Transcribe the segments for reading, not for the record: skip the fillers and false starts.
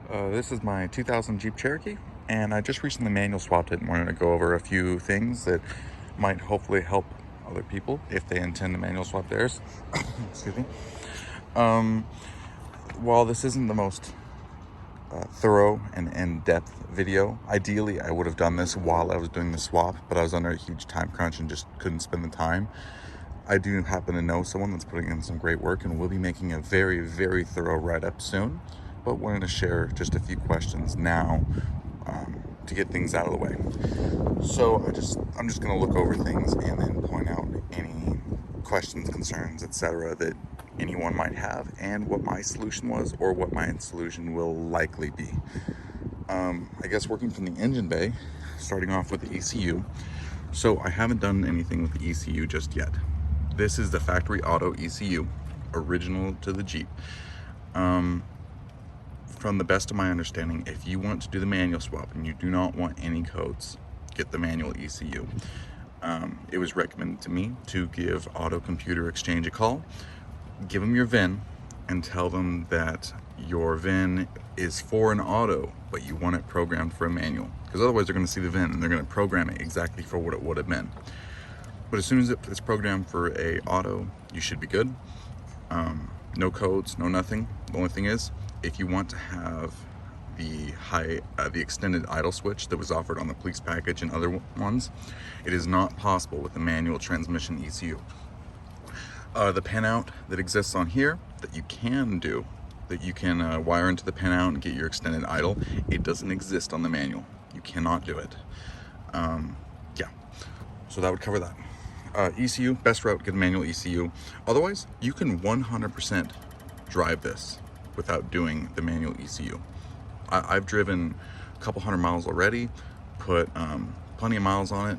This is my 2000 Jeep Cherokee, and I just recently manual swapped it and wanted to go over a few things that might hopefully help other people if they intend to manual swap theirs. Excuse me. Um, while this isn't the most thorough and in-depth video, ideally I would have done this while I was doing the swap, but I was under a huge time crunch and just couldn't spend the time. I do happen to know someone that's putting in some great work and will be making a very, very thorough write-up soon, but wanted to share just a few questions now to get things out of the way. So I'm just going to look over things and then point out any questions, concerns, etc. that anyone might have, and what my solution was or what my solution will likely be. I guess working from the engine bay, starting off with the ECU. So I haven't done anything with the ECU just yet. This is the factory auto ECU, original to the Jeep. From the best of my understanding, if you want to do the manual swap and you do not want any codes, get the manual ECU. It was recommended to me to give Auto Computer Exchange a call, give them your VIN, and tell them that your VIN is for an auto, but you want it programmed for a manual. Because otherwise they're going to see the VIN and they're going to program it exactly for what it would have been. But as soon as it's programmed for a auto, you should be good. No codes, no nothing. The only thing is, if you want to have the extended idle switch that was offered on the police package and other ones, it is not possible with the manual transmission ECU. The pinout that exists on here that you can do, that you can wire into the pinout and get your extended idle, it doesn't exist on the manual. You cannot do it. Yeah, so that would cover that. ECU, best route, get a manual ECU. Otherwise, you can 100% drive this without doing the manual ECU. I've driven a couple hundred miles already, put plenty of miles on it,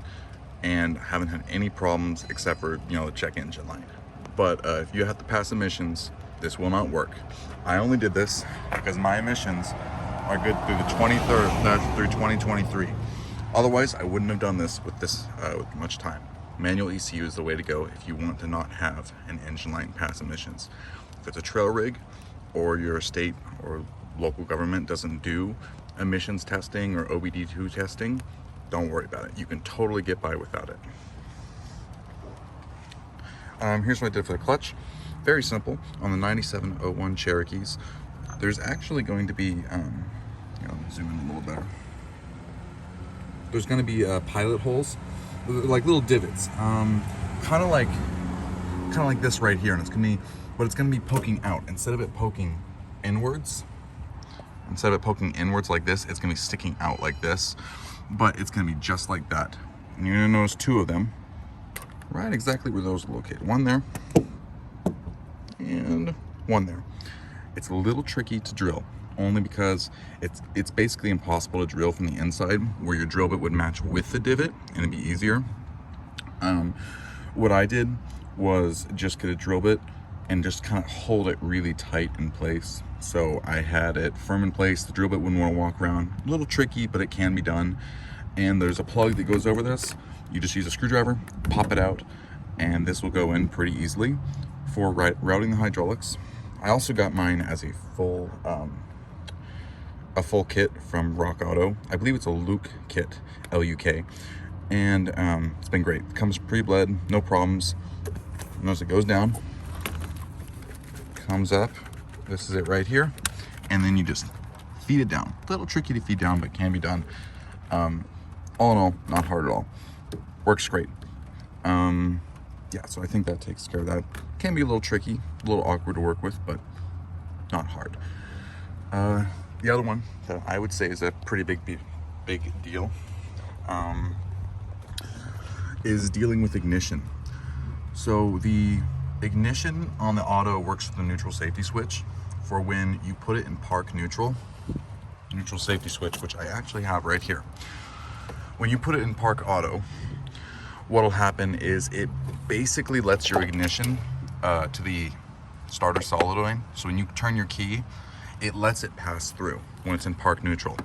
and haven't had any problems except for, the check engine light. But if you have to pass emissions, this will not work. I only did this because my emissions are good through the 23rd, through 2023. Otherwise, I wouldn't have done this with with much time. Manual ECU is the way to go if you want to not have an engine light and pass emissions. If it's a trail rig, or your state or local government doesn't do emissions testing or OBD2 testing, don't worry about it. You can totally get by without it. Here's what I did for the clutch. Very simple. On the 9701 Cherokees, there's actually going to be, let me zoom in a little better. There's going to be pilot holes, like little divots, kind of like this right here, and it's gonna be poking out instead of it poking inwards. Instead of it poking inwards like this, it's gonna be sticking out like this, but it's gonna be just like that. And you're gonna notice two of them, right exactly where those are located. One there, and one there. It's a little tricky to drill, only because it's basically impossible to drill from the inside, where your drill bit would match with the divot and it'd be easier. What I did was just get a drill bit and just kind of hold it really tight in place. So I had it firm in place. The drill bit wouldn't want to walk around. A little tricky, but it can be done. And there's a plug that goes over this. You just use a screwdriver, pop it out, and this will go in pretty easily for routing the hydraulics. I also got mine as a full kit from Rock Auto. I believe it's a Luke kit, L-U-K. And it's been great. It comes pre-bled, no problems. Notice it goes down, comes up, this is it right here, and then you just feed it down. A little tricky to feed down, but can be done. All in all, not hard at all. Works great. Yeah, so I think that takes care of that. Can be a little tricky, a little awkward to work with, but not hard. The other one that I would say is a pretty big deal is dealing with ignition. So the ignition on the auto works with the neutral safety switch for when you put it in park neutral safety switch, which I actually have right here. When you put it in park auto, what'll happen is it basically lets your ignition to the starter solenoid. So when you turn your key, it lets it pass through when it's in park neutral.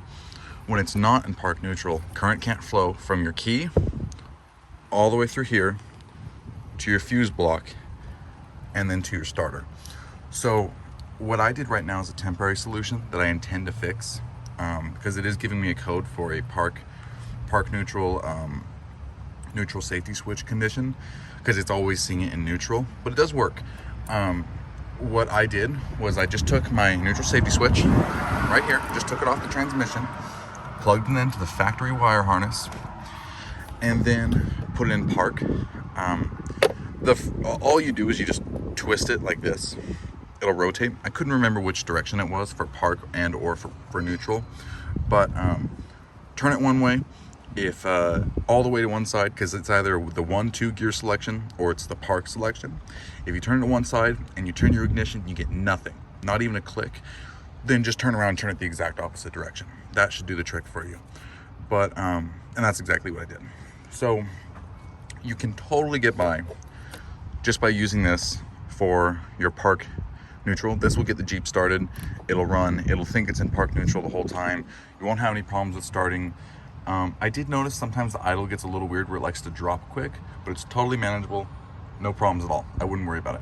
When it's not in park neutral, current can't flow from your key all the way through here to your fuse block and then to your starter. So what I did right now is a temporary solution that I intend to fix, because it is giving me a code for a park neutral neutral safety switch condition, because it's always seeing it in neutral, but it does work. What I did was I just took my neutral safety switch right here, just took it off the transmission, plugged it into the factory wire harness, and then put it in park. All you do is you just twist it like this. It'll rotate. I couldn't remember which direction it was for park and or for neutral, but turn it one way, if all the way to one side, because it's either the 1-2 gear selection or it's the park selection. If you turn it to one side and you turn your ignition, you get nothing, not even a click. Then just turn around and turn it the exact opposite direction. That should do the trick for you. But and that's exactly what I did. So you can totally get by just by using this for your park neutral. This will get the Jeep started. It'll run. It'll think it's in park neutral the whole time. You won't have any problems with starting. I did notice sometimes the idle gets a little weird where it likes to drop quick, but it's totally manageable. No problems at all. I wouldn't worry about it.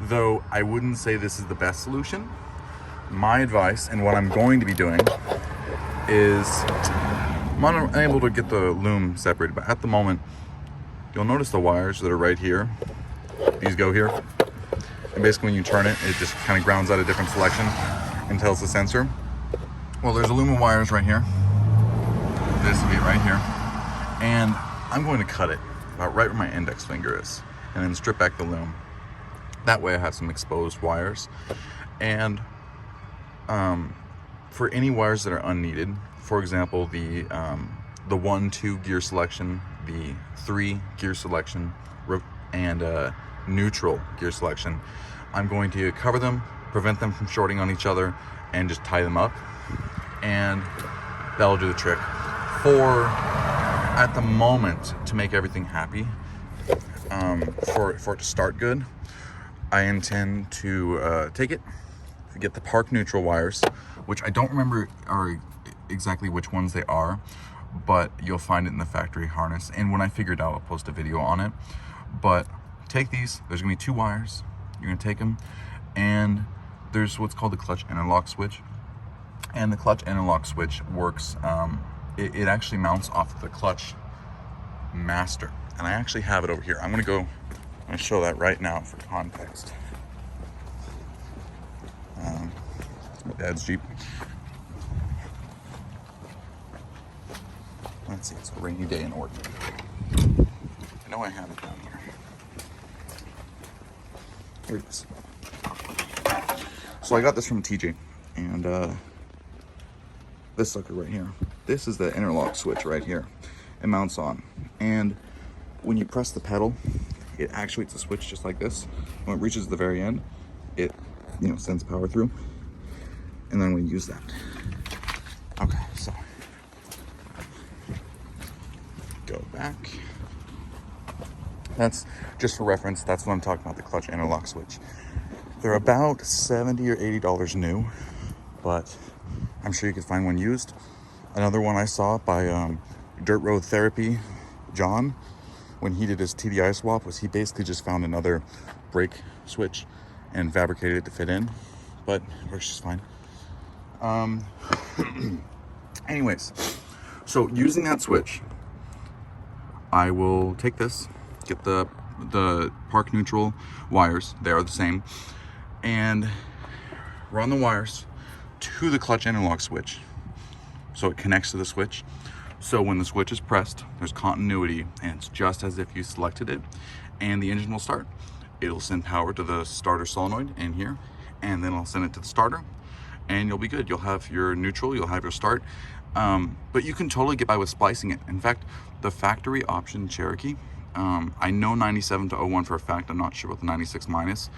Though I wouldn't say this is the best solution. My advice, and what I'm going to be doing, is I'm unable to get the loom separated, but at the moment, you'll notice the wires that are right here. These go here. And basically when you turn it, it just kind of grounds out a different selection and tells the sensor. Well, there's aluminum wires right here. This will be right here. And I'm going to cut it about right where my index finger is, and then strip back the loom. That way I have some exposed wires. And for any wires that are unneeded, for example, the 1-2 gear selection, the 3 gear selection, and neutral gear selection, I'm going to cover them, prevent them from shorting on each other, and just tie them up, and that'll do the trick. At the moment, to make everything happy, for it to start good, I intend to take it, get the park neutral wires, which I don't remember are exactly which ones they are, but you'll find it in the factory harness. And when I figure it out, I'll post a video on it. But take these, there's gonna be 2 wires. You're gonna take them, and there's what's called the clutch interlock switch. And the clutch interlock switch works, it actually mounts off the clutch master. And I actually have it over here. I'm gonna show that right now for context. It's my dad's Jeep. Let's see, it's a rainy day in Oregon. I know I have it down here. Here it is. So I got this from TJ, and this sucker right here. This is the interlock switch right here. It mounts on, and when you press the pedal, it actuates the switch just like this. When it reaches the very end, it sends power through, and then we use that. Okay, so go back. That's just for reference. That's what I'm talking about, the clutch interlock switch. They're about $70 or $80 new, but I'm sure you could find one used. Another one I saw by Dirt Road Therapy John, when he did his TDI swap, was he basically just found another brake switch and fabricated it to fit in, but it works just fine. Anyways, so using that switch, I will take this, get the park neutral wires, they are the same, and run the wires to the clutch interlock switch so it connects to the switch. So when the switch is pressed, there's continuity, and it's just as if you selected it, and the engine will start. It'll send power to the starter solenoid in here, and then I'll send it to the starter, and you'll be good. You'll have your neutral, you'll have your start, but you can totally get by with splicing it. In fact, the factory option Cherokee, I know 97 to 01 for a fact, I'm not sure what the 96 minus,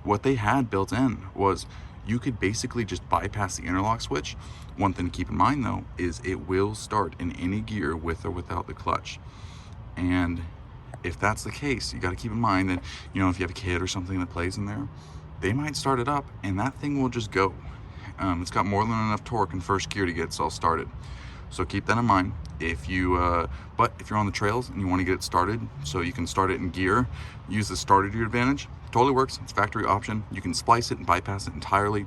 what they had built in was you could basically just bypass the interlock switch. One thing to keep in mind though is it will start in any gear with or without the clutch. And if that's the case, you got to keep in mind that, if you have a kid or something that plays in there, they might start it up and that thing will just go. It's got more than enough torque in first gear to get itself started. So keep that in mind. If you, but if you're on the trails and you want to get it started, so you can start it in gear, use the starter to your advantage. Totally works. It's factory option. You can splice it and bypass it entirely.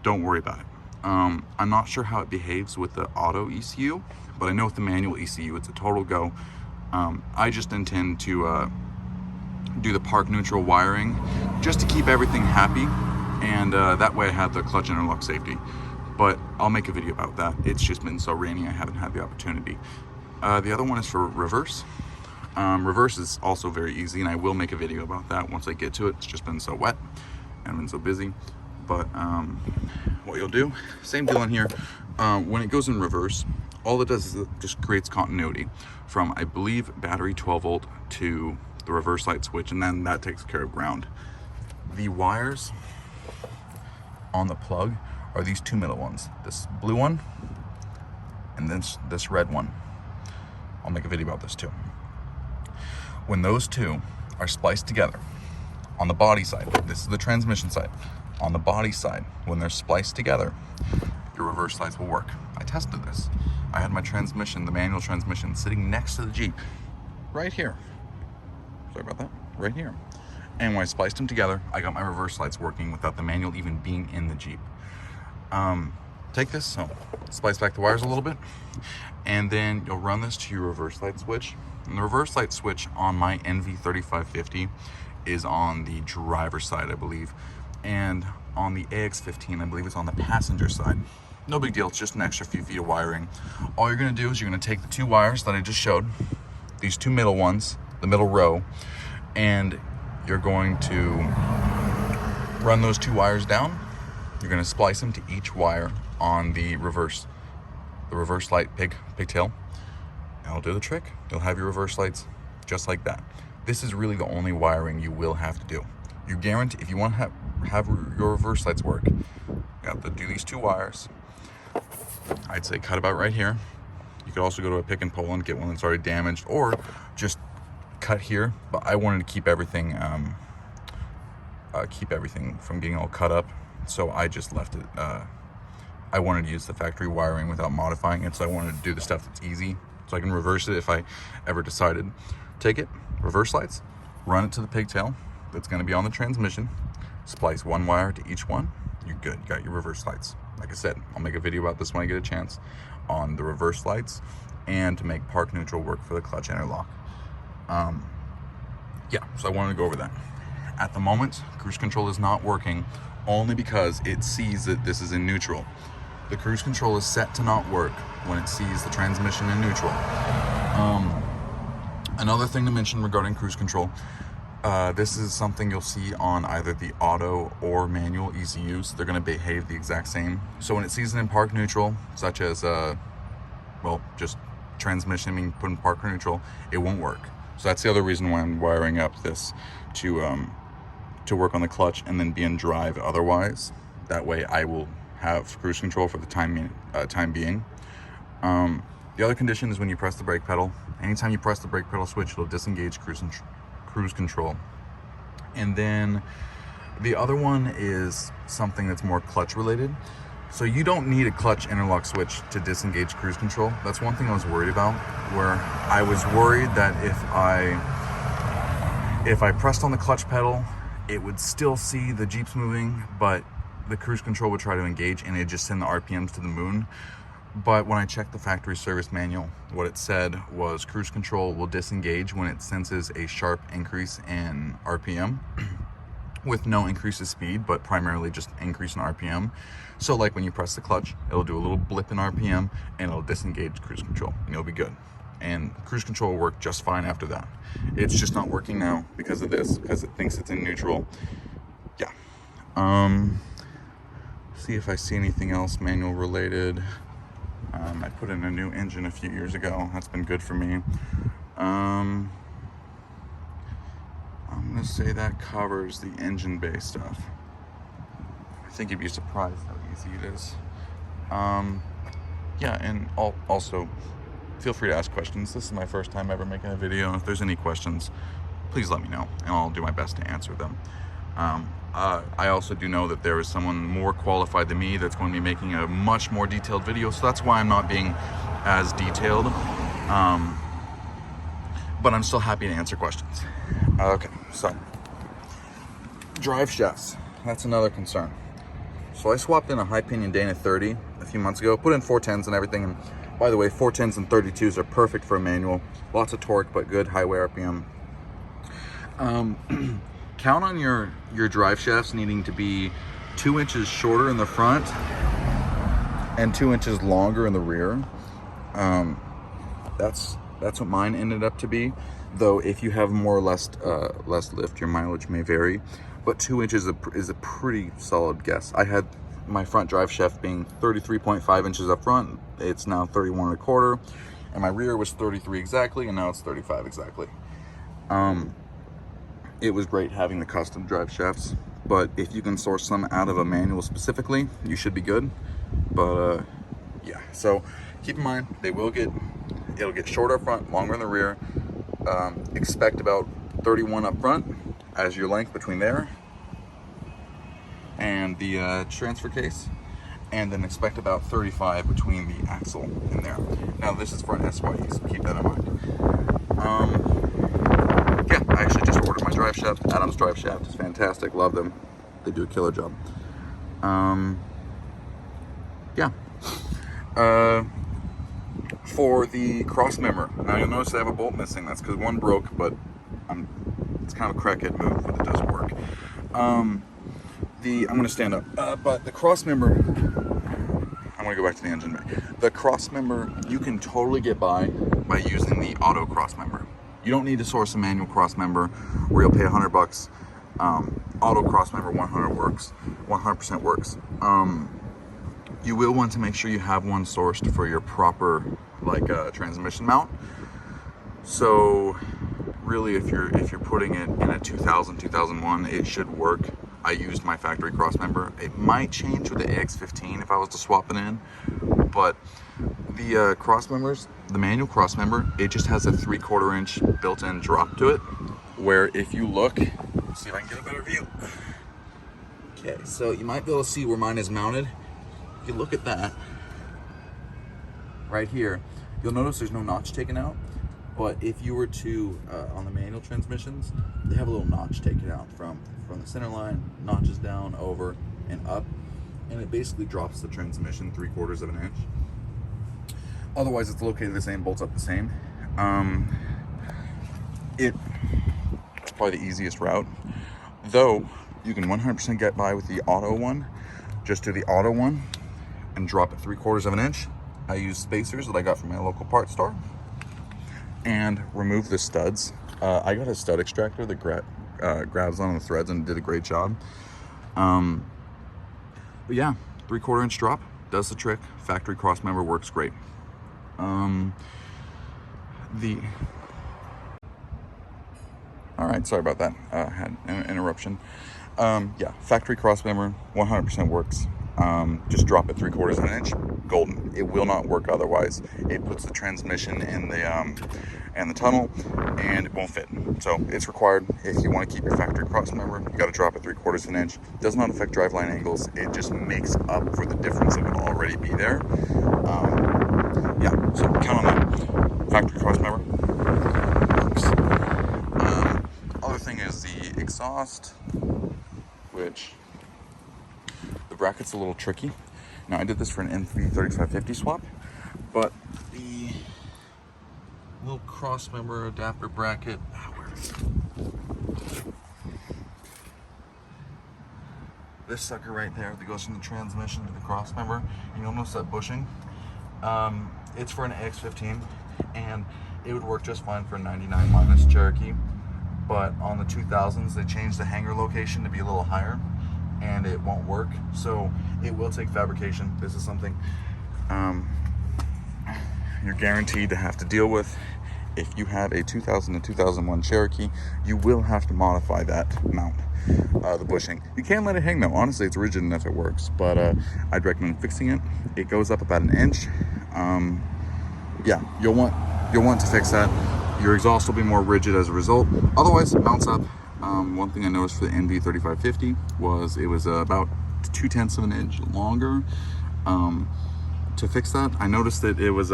Don't worry about it. I'm not sure how it behaves with the auto ECU, but I know with the manual ECU, it's a total go. I just intend to do the park neutral wiring just to keep everything happy, and that way I have the clutch interlock safety. But I'll make a video about that. It's just been so rainy, I haven't had the opportunity. The other one is for reverse. Reverse is also very easy, and I will make a video about that once I get to it. It's just been so wet and I've been so busy. But what you'll do, same deal in here. When it goes in reverse, all it does is it just creates continuity from, I believe, battery 12 volt to the reverse light switch, and then that takes care of ground. The wires on the plug are these two middle ones, this blue one and this red one. I'll make a video about this too. When those two are spliced together on the body side, this is the transmission side, on the body side, when they're spliced together, your reverse lights will work. I tested this. I had my transmission, the manual transmission, sitting next to the Jeep, right here. Sorry about that, right here. And when I spliced them together, I got my reverse lights working without the manual even being in the Jeep. Take this, so splice back the wires a little bit, and then you'll run this to your reverse light switch. And the reverse light switch on my NV3550 is on the driver's side, I believe. And on the AX15, I believe it's on the passenger side. No big deal, it's just an extra few feet of wiring. All you're gonna do is you're gonna take the two wires that I just showed, these two middle ones, the middle row, and you're going to run those two wires down. You're gonna splice them to each wire on the reverse light pigtail. And it'll do the trick. You'll have your reverse lights just like that. This is really the only wiring you will have to do. You guarantee, if you want to have your reverse lights work, you have to do these two wires. I'd say cut about right here. You could also go to a pick and pull and get one that's already damaged, or just cut here. But I wanted to keep everything from getting all cut up, so I just left it. I wanted to use the factory wiring without modifying it, so I wanted to do the stuff that's easy, so I can reverse it if I ever decided. Take it, reverse lights, run it to the pigtail that's going to be on the transmission, splice one wire to each one, you're good, you got your reverse lights. Like I said, I'll make a video about this when I get a chance on the reverse lights and to make park neutral work for the clutch interlock. Yeah, so I wanted to go over that. At the moment, cruise control is not working only because it sees that this is in neutral. The cruise control is set to not work when it sees the transmission in neutral. Another thing to mention regarding cruise control, this is something you'll see on either the auto or manual ECUs. They're gonna behave the exact same. So when it sees it in park neutral, such as, well, just transmission being put in park neutral, it won't work. So that's the other reason why I'm wiring up this to work on the clutch and then be in drive otherwise. That way I will have cruise control for the time being. The other condition is when you press the brake pedal. Anytime you press the brake pedal switch, it'll disengage cruise control. And then the other one is something that's more clutch related. So you don't need a clutch interlock switch to disengage cruise control. That's one thing I was worried about, where I was worried that if I pressed on the clutch pedal, it would still see the Jeeps moving, but the cruise control would try to engage and it'd just send the RPMs to the moon. But when I checked the factory service manual, what it said was cruise control will disengage when it senses a sharp increase in RPM with no increase in speed, but primarily just increase in RPM. So like when you press the clutch, it'll do a little blip in RPM and it'll disengage cruise control and you'll be good. And cruise control will work just fine after that. It's just not working now because of this, because it thinks it's in neutral. Yeah. See if I see anything else manual related. I put in a new engine a few years ago. That's been good for me. I'm gonna say that covers the engine bay stuff. I think you'd be surprised how easy it is. Yeah, and also feel free to ask questions. This is my first time ever making a video. If there's any questions, please let me know and I'll do my best to answer them. I also do know that there is someone more qualified than me that's going to be making a much more detailed video, so that's why I'm not being as detailed. But I'm still happy to answer questions. Okay, so drive shafts, that's another concern. So I swapped in a high pinion Dana 30 a few months ago, put in 410s and everything. And by the way, 410s and 32s are perfect for a manual. Lots of torque, but good highway RPM. Count on your drive shafts needing to be 2 inches shorter in the front and 2 inches longer in the rear. That's what mine ended up to be. Though if you have more or less lift, your mileage may vary. But 2 inches is a pretty solid guess. I had my front drive shaft being 33.5 inches up front. It's now 31.25, and my rear was 33 exactly, and now it's 35 exactly. It was great having the custom drive shafts, but if you can source them out of a manual specifically, you should be good. But yeah, so keep in mind it'll get shorter up front, longer in the rear. Expect about 31 up front as your length between there and the transfer case, and then expect about 35 between the axle and there. Now this is for an SYE, so keep that in mind. Yeah, I actually just ordered my drive shaft. Adam's drive shaft is fantastic, love them. They do a killer job. Yeah. For the cross member, now you'll notice I have a bolt missing. That's because one broke, but it's kind of a crackhead move, but it does work. I'm going to stand up, but the cross member, I'm going to go back to the engine bay. The cross member, you can totally get by using the auto cross member. You don't need to source a manual cross member where you'll pay $100. Auto cross member 100% works. You will want to make sure you have one sourced for your proper transmission mount. So really, if you're putting it in a 2001, it should work. I used my factory cross member. It might change with the AX15 if I was to swap it in, but the cross members, the manual cross member, it just has a 3/4 inch built-in drop to it, where if you look, let's see if I can get a better view. Okay, so you might be able to see where mine is mounted. If you look at that right here, you'll notice there's no notch taken out. But if you were to, on the manual transmissions, they have a little notch taken out from the center line, notches down, over, and up. And it basically drops the transmission 3/4 of an inch. Otherwise, it's located the same, bolts up the same. It's probably the easiest route. Though, you can 100% get by with the auto one. Just do the auto one and drop it 3/4 of an inch. I use spacers that I got from my local parts store. And remove the studs. I got a stud extractor that grabs on the threads and did a great job. But yeah, 3/4 inch drop does the trick. Factory cross member works great. All right, sorry about that. Had an interruption. Yeah, factory cross member 100% works. Just drop it 3/4 of an inch, golden. It will not work otherwise. It puts the transmission in the tunnel, and it won't fit. So it's required. If you want to keep your factory cross member, you got to drop it 3/4 of an inch. Does not affect driveline angles. It just makes up for the difference that would already be there. Yeah, so count on that. Factory cross member works. Other thing is the exhaust, which the bracket's a little tricky. Now I did this for an N3 3550 swap, but the little cross member adapter bracket, where is it? This sucker right there that goes from the transmission to the cross member, and you'll notice that bushing. It's for an AX15, and it would work just fine for a 99 minus Cherokee, but on the 2000s they changed the hanger location to be a little higher, and it won't work. So it will take fabrication. This is something you're guaranteed to have to deal with. If you have a 2000 to 2001 Cherokee, you will have to modify that mount, the bushing. You can let it hang though. Honestly, it's rigid enough it works, but I'd recommend fixing it. It goes up about an inch. Yeah, you'll want to fix that. Your exhaust will be more rigid as a result. Otherwise, it mounts up One thing I noticed for the NV3550 was it was about 0.2 of an inch longer. To fix that, I noticed that it was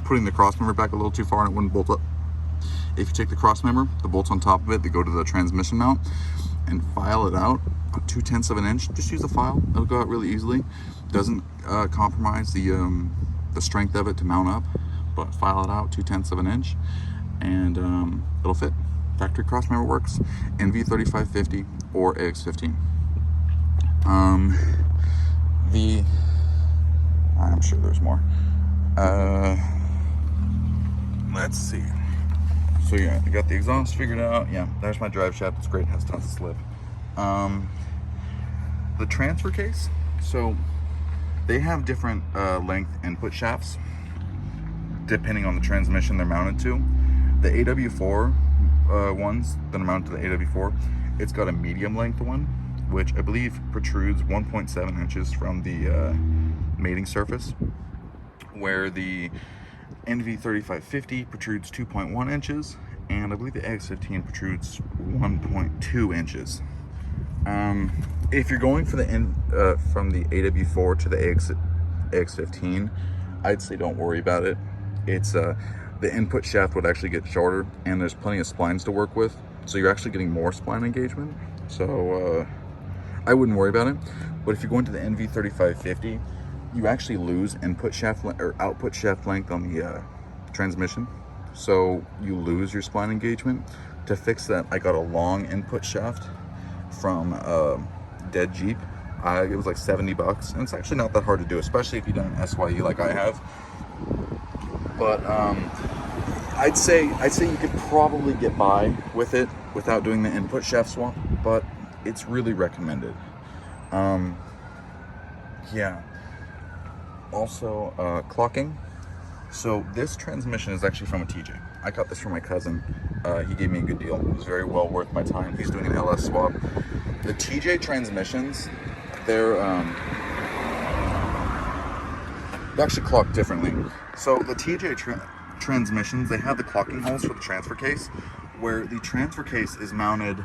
putting the cross member back a little too far and it wouldn't bolt up. If you take the cross member, the bolts on top of it, they go to the transmission mount, and file it out about 0.2 of an inch. Just use a file; it'll go out really easily. Doesn't compromise the strength of it to mount up, but file it out 0.2 of an inch, and it'll fit. Factory cross member works. NV3550 or AX15. I'm sure there's more. Let's see. So yeah, I got the exhaust figured out. Yeah, there's my drive shaft. It's great. It has tons of slip. The transfer case. So they have different length input shafts depending on the transmission they're mounted to. The AW4 ones that are mounted to the AW4, it's got a medium length one, which I believe protrudes 1.7 inches from the mating surface, where the NV3550 protrudes 2.1 inches, and I believe the AX15 protrudes 1.2 inches. If you're going for the from the AW4 to the AX15, I'd say don't worry about it. It's the input shaft would actually get shorter, and there's plenty of splines to work with, so you're actually getting more spline engagement. So I wouldn't worry about it. But if you're going to the NV3550, you actually lose input shaft or output shaft length on the transmission, so you lose your spline engagement. To fix that, I got a long input shaft from Dead Jeep. It was like $70, and it's actually not that hard to do, especially if you've done an SYE like I have. But I'd say you could probably get by with it without doing the input shaft swap, but it's really recommended. Yeah. Also, clocking. So this transmission is actually from a TJ. I got this from my cousin. He gave me a good deal. It was very well worth my time. He's doing an LS swap. The TJ transmissions, they're actually clocked differently. So the TJ transmissions, they have the clocking holes for the transfer case, where the transfer case is mounted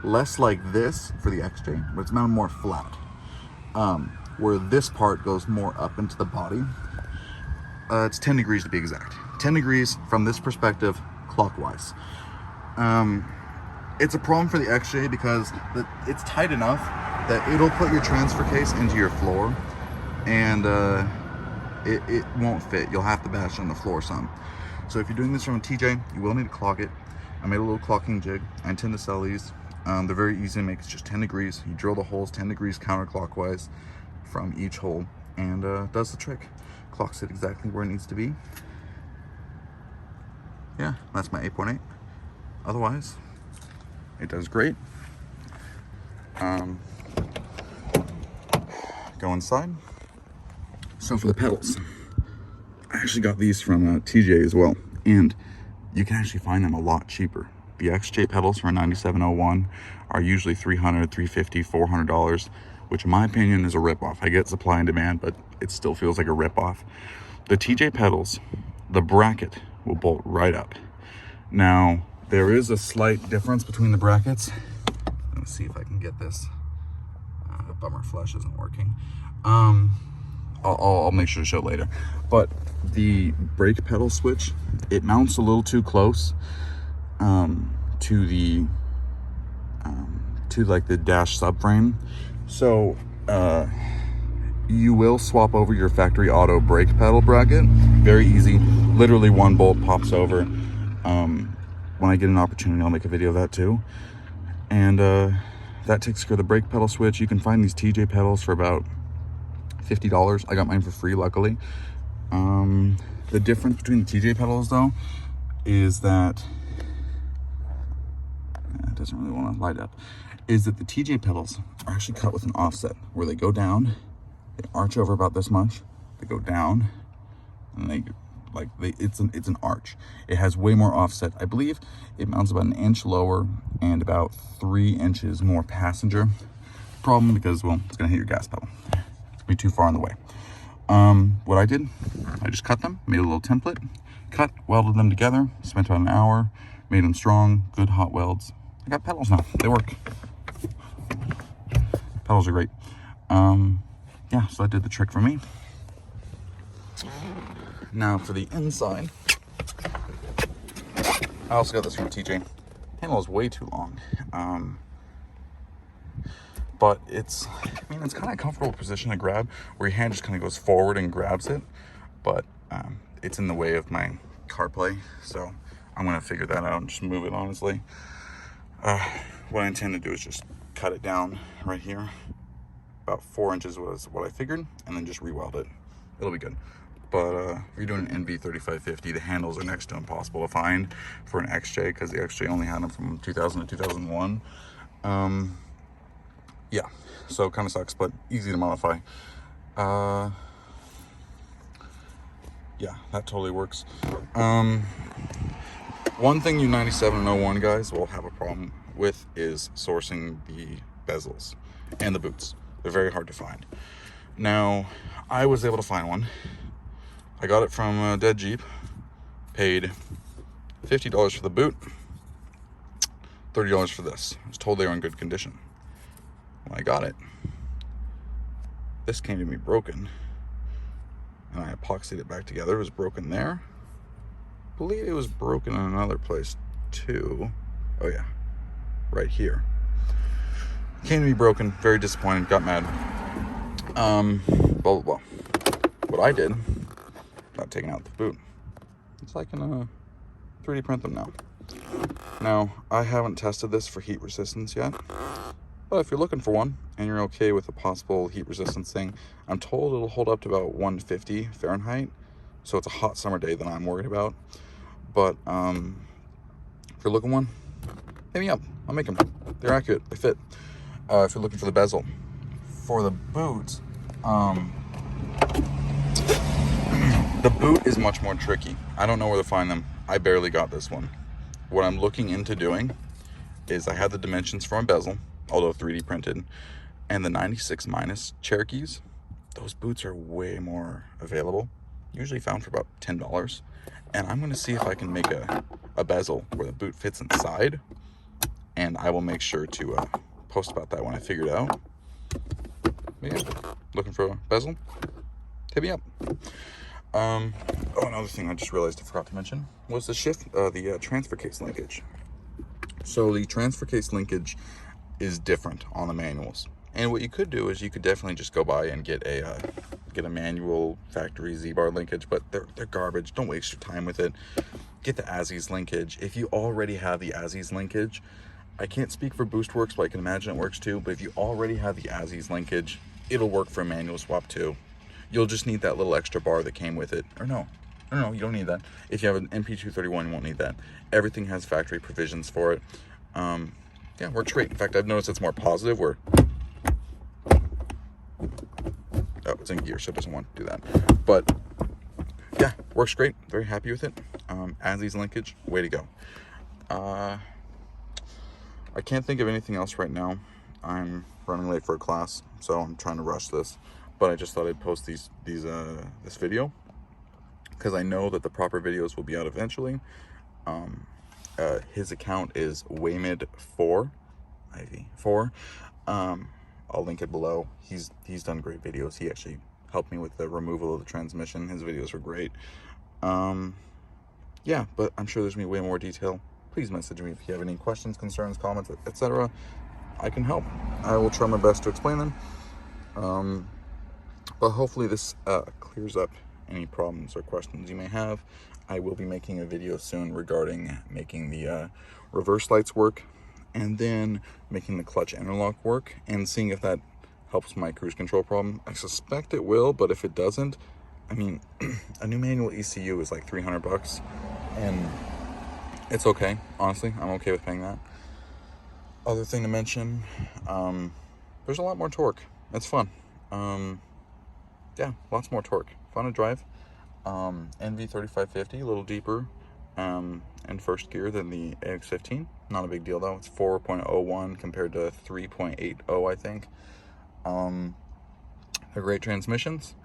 less like this for the XJ, but it's mounted more flat. Where this part goes more up into the body. It's 10 degrees to be exact. 10 degrees from this perspective, clockwise. It's a problem for the XJ because it's tight enough that it'll put your transfer case into your floor, and it won't fit. You'll have to bash on the floor some. So if you're doing this from a TJ, you will need to clock it. I made a little clocking jig. I intend to sell these. They're very easy to make. It's just 10 degrees. You drill the holes 10 degrees counterclockwise from each hole, and does the trick. Clocks it exactly where it needs to be. Yeah, that's my 8.8. Otherwise, it does great. Go inside. So for the pedals, I actually got these from TJ as well, and you can actually find them a lot cheaper. The XJ pedals for a 9701 are usually $300, $350, $400, which in my opinion is a ripoff. I get supply and demand, but it still feels like a ripoff. The TJ pedals, the bracket will bolt right up. Now, there is a slight difference between the brackets. Let me see if I can get this. Bummer, flash isn't working. I'll make sure to show it later. But the brake pedal switch, it mounts a little too close to the like the dash subframe. So you will swap over your factory auto brake pedal bracket. Very easy. Literally one bolt pops over. When I get an opportunity, I'll make a video of that too. And that takes care of the brake pedal switch. You can find these TJ pedals for about $50. I got mine for free, luckily. The difference between the TJ pedals though is that it doesn't really want to light up, is that the TJ pedals are actually cut with an offset where they go down, they arch over about this much, they go down, and it's an arch. It has way more offset. I believe it mounts about 1 inch lower and about 3 inches more passenger. Problem because, well, it's gonna hit your gas pedal. It's gonna be too far in the way. What I did, I just cut them, made a little template, cut, welded them together, spent about an hour, made them strong, good hot welds, I got pedals now. They work. Pedals are great. Yeah, so that did the trick for me. Now for the inside, I also got this from TJ. Handle is way too long. But it's kind of a comfortable position to grab where your hand just kind of goes forward and grabs it. But it's in the way of my CarPlay, so I'm gonna figure that out and just move it, honestly. What I intend to do is just cut it down right here. About 4 inches was what I figured, and then just re-weld it. It'll be good. But if you're doing an NV3550, the handles are next to impossible to find for an XJ, because the XJ only had them from 2000 to 2001. Yeah, so kind of sucks, but easy to modify. Yeah, that totally works. One thing you 97 and 01 guys will have a problem with is sourcing the bezels and the boots. They're very hard to find. Now, I was able to find one. I got it from a dead Jeep, paid $50 for the boot, $30 for this. I was told they were in good condition. When I got it, this came to me broken, and I epoxied it back together. It was broken there. I believe it was broken in another place too. Oh yeah, right here. Came to me broken, very disappointed, got mad. Blah, blah, blah. What I did, not taking out the boot, it's like in a 3D print them now. Now, I haven't tested this for heat resistance yet, but if you're looking for one and you're okay with a possible heat resistance thing, I'm told it'll hold up to about 150 Fahrenheit. So it's a hot summer day that I'm worried about. But if you're looking one, hit me up. I'll make them. They're accurate. They fit. If you're looking for the bezel. For the boot, the boot is much more tricky. I don't know where to find them. I barely got this one. What I'm looking into doing is I had the dimensions for a bezel, although 3D printed, and the 96 minus Cherokees. Those boots are way more available, usually found for about $10. And I'm gonna see if I can make a bezel where the boot fits inside, and I will make sure to post about that when I figure it out. But yeah, looking for a bezel? Hit me up. Oh, another thing I just realized I forgot to mention was the transfer case linkage. So the transfer case linkage is different on the manuals. And what you could do is you could definitely just go by and get a manual factory Z-bar linkage, but they're garbage. Don't waste your time with it. Get the ASIS linkage. If you already have the ASIS linkage, I can't speak for BoostWorks, but I can imagine it works too. But if you already have the ASIS linkage, it'll work for a manual swap too. You'll just need that little extra bar that came with it. Or no, you don't need that. If you have an MP231, you won't need that. Everything has factory provisions for it. Yeah, works great. In fact, I've noticed it's more positive where, oh, it's in gear, so it doesn't want to do that. But yeah, works great. Very happy with it. ASIS linkage, way to go. I can't think of anything else right now. I'm running late for a class, so I'm trying to rush this. But I just thought I'd post this video because I know that the proper videos will be out eventually. His account is Waymid4, IV4. I'll link it below. He's done great videos. He actually helped me with the removal of the transmission. His videos were great. Yeah, but I'm sure there's gonna be way more detail. Please message me if you have any questions, concerns, comments, etc. I can help. I will try my best to explain them. But hopefully this clears up any problems or questions you may have. I will be making a video soon regarding making the reverse lights work, and then making the clutch interlock work, and seeing if that helps my cruise control problem. I suspect it will, but if it doesn't, I mean, a new manual ECU is like $300, and it's okay. Honestly, I'm okay with paying that. Other thing to mention, there's a lot more torque. It's fun. Yeah, lots more torque. Fun to drive. NV3550, a little deeper in first gear than the AX15. Not a big deal though. It's 4.01 compared to 3.80, I think. They're great transmissions.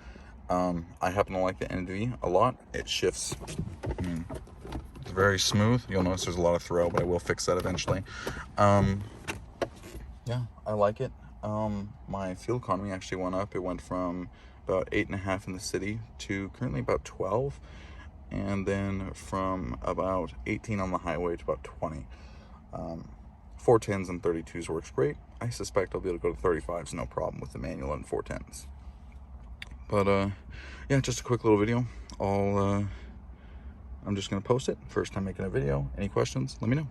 I happen to like the NV a lot. It shifts. I mean, It's very smooth. You'll notice there's a lot of throw, but I will fix that eventually. Yeah, I like it. My fuel economy actually went up. It went from about 8.5 in the city to currently about 12, and then from about 18 on the highway to about 20. 410s and 32s works great. I suspect I'll be able to go to 35s, no problem with the manual and 410s. But yeah, just a quick little video. I'm just gonna post it. First time making a video. Any questions, let me know.